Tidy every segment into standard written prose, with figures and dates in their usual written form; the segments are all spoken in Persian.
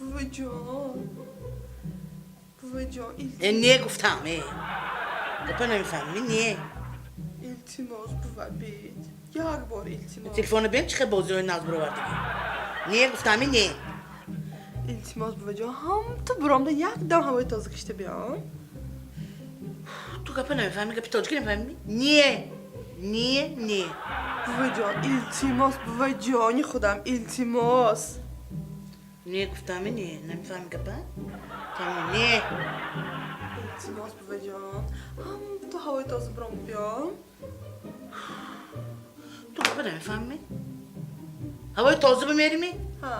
بابا جان niye گفتم گفتم نمیفهمی niye التماس بابا بید یک بار التماس تلفن بهم چه بازی ناز برو وقتی niye گفتم niye التماس بابا جان هم تو برام یک دم هوای تازه کشته بیام تو گپ نمیفهمی گپ تاجیکی نمیفهمی niye بابا جان التماس بابا جانی خودم التماس niye گفتم niye نمیفهمی گپ tamam niye التماس بابا جان هم تو هوای تازه برام بیام تو گپ نمیفهمی هوای تازه بمیری می ها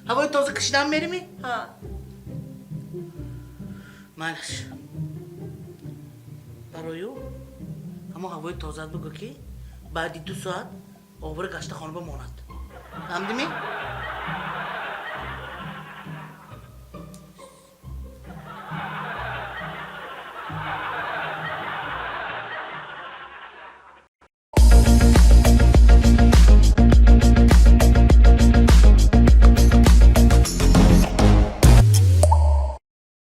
هوای تازه کشیدن میری می ها مالش برایو اما هوای تازه بگو که بعدی 2 ساعت آور گشت خانه بماند فهمیدی می